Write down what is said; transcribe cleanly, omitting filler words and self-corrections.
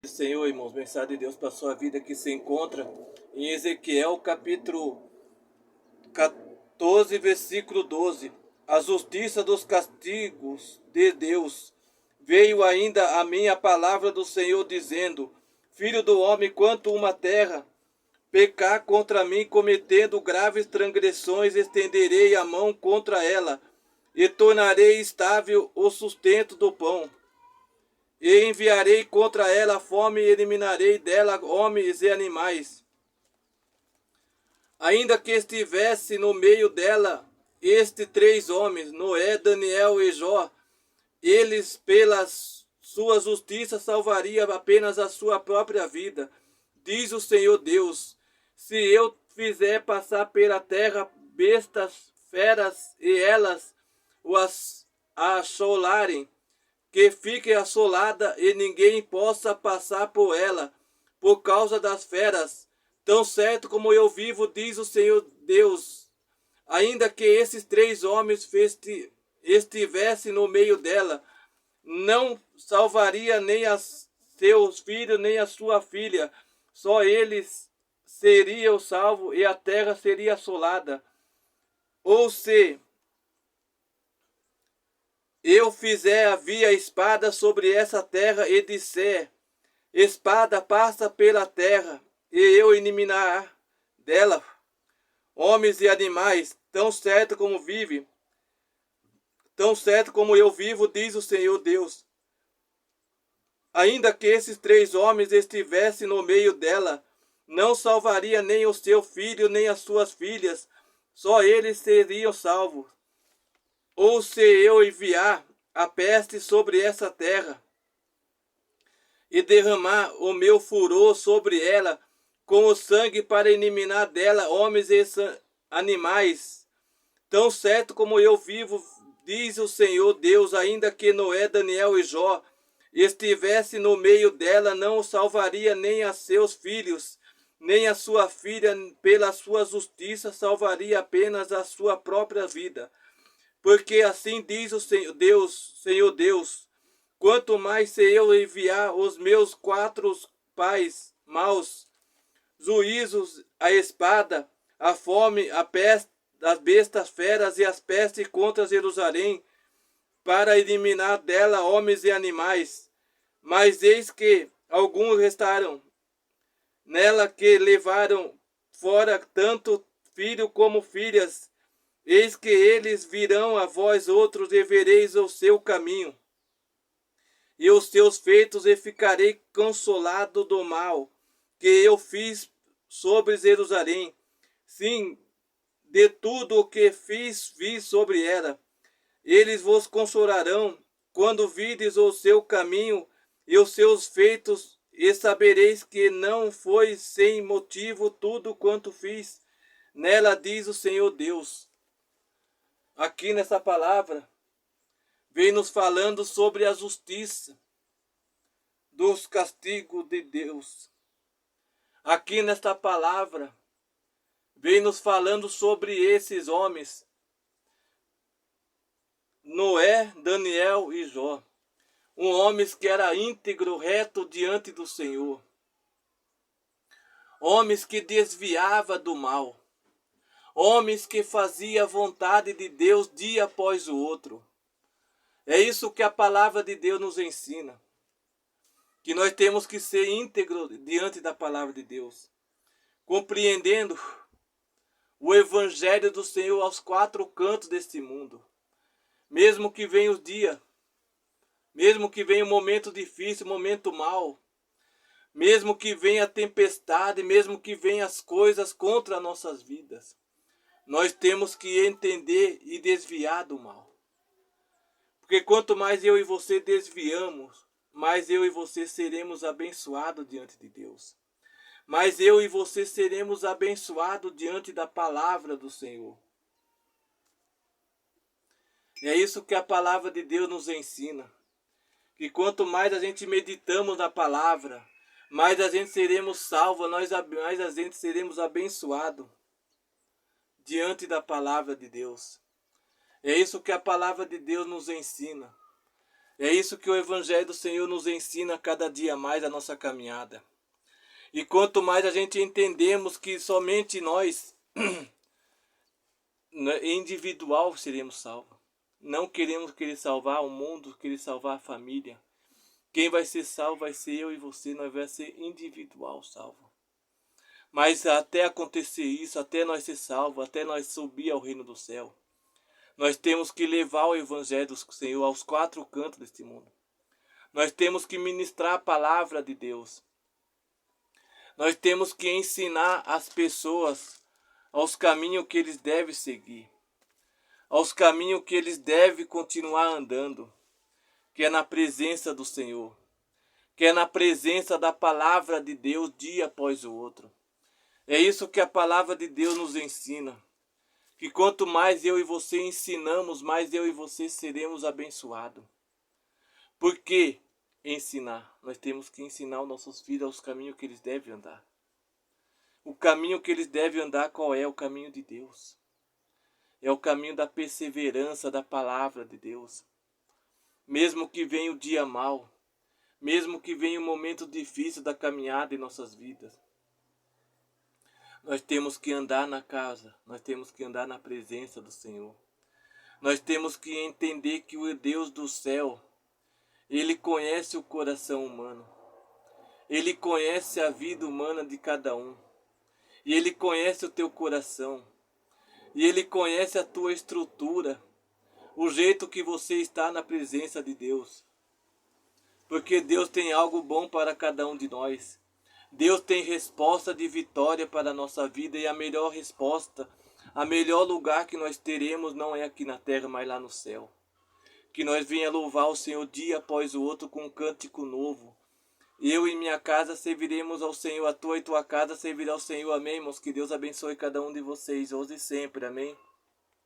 Senhor, irmãos, mensagem de Deus para a sua vida que se encontra em Ezequiel capítulo 14, versículo 12. A justiça dos castigos de Deus. Veio ainda a mim a palavra do Senhor dizendo: Filho do homem, quanto uma terra pecar contra mim, cometendo graves transgressões, estenderei a mão contra ela e tornarei estável o sustento do pão. E enviarei contra ela a fome e eliminarei dela homens e animais. Ainda que estivesse no meio dela estes 3 homens, Noé, Daniel e Jó, eles pela sua justiça salvaria apenas a sua própria vida. Diz o Senhor Deus: se eu fizer passar pela terra bestas, feras, e elas as assolarem, que fique assolada e ninguém possa passar por ela, por causa das feras. Tão certo como eu vivo, diz o Senhor Deus, ainda que esses 3 homens estivessem no meio dela, não salvaria nem a seus filhos, nem a sua filha. Só eles seriam salvos e a terra seria assolada. Ou se eu fizer a via espada sobre essa terra e disser: espada passa pela terra, e eu eliminar dela homens e animais, tão certo como vive, tão certo como eu vivo, diz o Senhor Deus. Ainda que esses 3 homens estivessem no meio dela, não salvaria nem o seu filho, nem as suas filhas, só eles seriam salvos. Ou se eu enviar a peste sobre essa terra e derramar o meu furor sobre ela com o sangue para eliminar dela homens e animais, tão certo como eu vivo, diz o Senhor Deus, ainda que Noé, Daniel e Jó estivesse no meio dela, não o salvaria nem a seus filhos, nem a sua filha, pela sua justiça salvaria apenas a sua própria vida. Porque assim diz o Senhor Deus, quanto mais se eu enviar os meus 4 pais maus, juízos, a espada, a fome, a peste, as bestas feras e as pestes contra Jerusalém, para eliminar dela homens e animais. Mas eis que alguns restaram nela, que levaram fora tanto filho como filhas. Eis que eles virão a vós outros e vereis o seu caminho e os seus feitos, e ficarei consolado do mal que eu fiz sobre Jerusalém. Sim, de tudo o que fiz sobre ela. Eles vos consolarão quando vides o seu caminho e os seus feitos, e sabereis que não foi sem motivo tudo quanto fiz nela, diz o Senhor Deus. Aqui nessa palavra, vem nos falando sobre a justiça dos castigos de Deus. Aqui nesta palavra, vem nos falando sobre esses homens, Noé, Daniel e Jó. Homens que era íntegro, reto diante do Senhor. Homens que desviava do mal. Homens que fazia a vontade de Deus dia após o outro. É isso que a palavra de Deus nos ensina. Que nós temos que ser íntegros diante da palavra de Deus. Compreendendo o evangelho do Senhor aos 4 cantos deste mundo. Mesmo que venha o dia, mesmo que venha um momento difícil, um momento mau, mesmo que venha a tempestade, mesmo que venha as coisas contra nossas vidas, nós temos que entender e desviar do mal. Porque quanto mais eu e você desviamos, mais eu e você seremos abençoados diante de Deus. Mais eu e você seremos abençoados diante da palavra do Senhor. E é isso que a palavra de Deus nos ensina. Que quanto mais a gente meditamos na palavra, mais a gente seremos salvos, mais a gente seremos abençoados diante da palavra de Deus. É isso que a palavra de Deus nos ensina. É isso que o Evangelho do Senhor nos ensina cada dia mais a nossa caminhada. E quanto mais a gente entendemos que somente nós, individual, seremos salvos. Não queremos querer salvar o mundo, querer salvar a família. Quem vai ser salvo vai ser eu e você, nós vamos ser individual salvo. Mas até acontecer isso, até nós ser salvos, até nós subir ao reino do céu, nós temos que levar o Evangelho do Senhor aos quatro cantos deste mundo. Nós temos que ministrar a palavra de Deus. Nós temos que ensinar as pessoas aos caminhos que eles devem seguir, aos caminhos que eles devem continuar andando, que é na presença do Senhor, que é na presença da palavra de Deus dia após o outro. É isso que a palavra de Deus nos ensina, que quanto mais eu e você ensinamos, mais eu e você seremos abençoados. Por que ensinar? Nós temos que ensinar os nossos filhos aos caminhos que eles devem andar. O caminho que eles devem andar, qual é? O caminho de Deus. É o caminho da perseverança da palavra de Deus. Mesmo que venha o dia mau, mesmo que venha o momento difícil da caminhada em nossas vidas, nós temos que andar na casa, nós temos que andar na presença do Senhor. Nós temos que entender que o Deus do céu, Ele conhece o coração humano. Ele conhece a vida humana de cada um. E Ele conhece o teu coração. E Ele conhece a tua estrutura. O jeito que você está na presença de Deus. Porque Deus tem algo bom para cada um de nós. Deus tem resposta de vitória para a nossa vida. E a melhor resposta, a melhor lugar que nós teremos não é aqui na terra, mas lá no céu. Que nós venha louvar o Senhor dia após o outro com um cântico novo. Eu e minha casa serviremos ao Senhor, a tua e tua casa servirá ao Senhor. Amém, irmãos? Que Deus abençoe cada um de vocês, hoje e sempre. Amém?